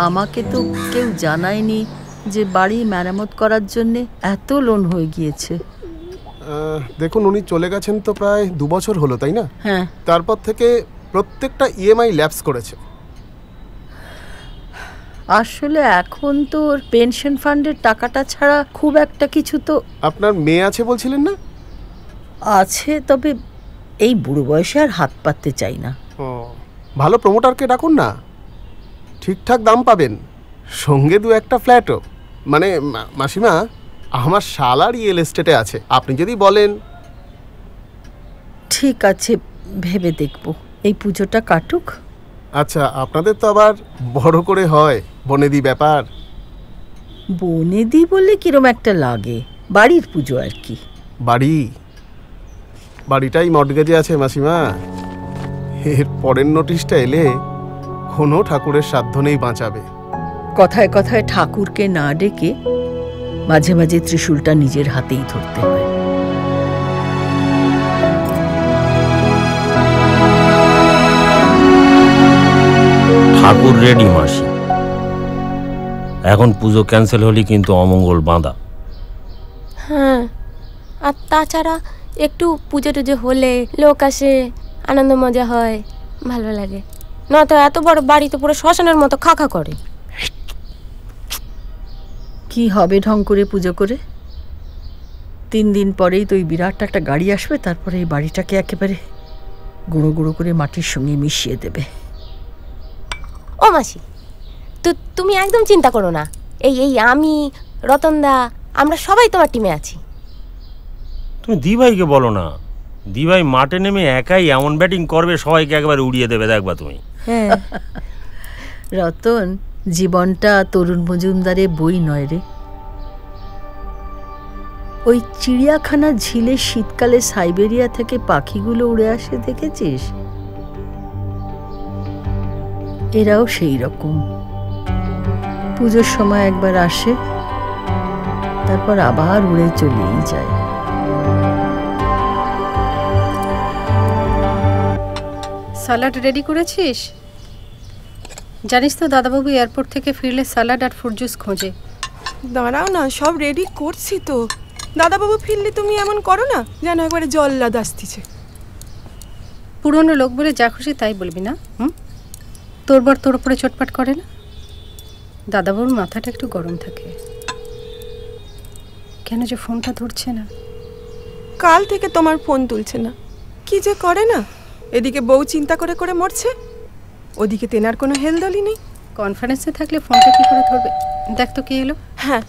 আমাকে তো কেউ জানায়নি যে বাড়ি মেরামত করার জন্যে এত লোন হয়ে গিয়েছে। দেখুন, উনি চলে গেছেন তো প্রায় 2 বছর হলো, তাই না? হ্যাঁ। তারপর থেকে প্রত্যেকটা ইএমআই ল্যাপস করেছে। আসলে এখন তো ওর পেনশন ফান্ডের টাকাটা ছাড়া খুব একটা কিছু তো। আপনার মেয়ে আছে বলছিলেন না? আছে, তবে এই বুড়ো বয়সে আর হাত পাততে চাই না। ভালো প্রমোটারকে ডাকুন না, ঠিকঠাক দাম পাবেন, সঙ্গে 2-1টা ফ্ল্যাটও। মানে মাসিমা, আমার শালা রিয়েল এস্টেটে আছে, আপনি যদি বলেন। ঠিক আছে, ভেবে দেখব। এই পুজোটা কাটুক। আচ্ছা, আপনাদের তো আবার বড় করে হয় বনেদি ব্যাপার। বনেদি বলে কিরম একটা লাগে, বাড়ির পুজো আর কি। বাড়িটাই মর্টগেজে আছে মাসিমা। এর পরের নোটিশটা এলে কোনো ঠাকুরের সাধ্য নেই বাঁচাবে। কথায় কথায় ঠাকুরকে না ডেকে মাঝে মাঝে ত্রিশূলটা নিজের হাতেই ধরতে হয়। ঠাকুর রেডি মাসি, এখন পুজো ক্যান্সেল হলে কিন্তু অমঙ্গল বাঁধা। হ্যাঁ, আর তাছাড়া একটু পুজো টুজো হলে লোক আসে, আনন্দ মজা হয়, ভালো লাগে। নয়তো এত বড় বাড়ি তো পুরো শ্মশানের মতো খাখা করে। কি হবে ঢং করে পুজো করে? 3 দিন পরেই তো ওই বিরাট একটা গাড়ি আসবে, তারপরে এই বাড়িটাকে একেবারে গুঁড়ো গুঁড়ো করে মাটির সঙ্গে মিশিয়ে দেবে। ও মাসি, তো তুমি একদম চিন্তা করো না। এই আমি, রতনদা, আমরা সবাই তোমার টিমে আছি। তুমি দিভাইকে বলো না, দিভাই মাঠে নেমে একাই এমন ব্যাটিং করবে, সবাইকে একবারে উড়িয়ে দেবে, দেখবা তুমি। হ্যাঁ রতন, জীবনটা তরুণ মজুমদারের বই নয় রে। ওই চিড়িয়াখানা ঝিলে শীতকালে সাইবেরিয়া থেকে পাখিগুলো উড়ে আসে, দেখেছিস? এরাও সেই রকম। পুজোর সময় একবার আসে, তারপর আবার উড়ে চলেই যায়। স্যালাড রেডি করেছিস? জানিস তো দাদাবাবু এয়ারপোর্ট থেকে ফিরলে স্যালাড আর ফ্রুট জুস খোঁজে। দাঁড়াও না, সব রেডি করছি তো। দাদাবাবু ফিরলে তুমি এমন করো না যেন একবারে জল্লাদ আসতেছে। পুরনো লোক বলে যা খুশি তাই বলবি না। তোর বর তোর উপরে চটপট করে না? দাদাবাবুর মাথাটা একটু গরম থাকে। কেন যে ফোনটা ধরছে না? কাল থেকে তোমার ফোন তুলছে না, কি যে করে না। এদিকে বউ চিন্তা করে করে মরছে, ওদিকে তেনার কোনো হেলদোলই নেই। কনফারেন্সে থাকলে ফোনটা কি করে ধরবে? দেখ তো কে এলো। হ্যাঁ।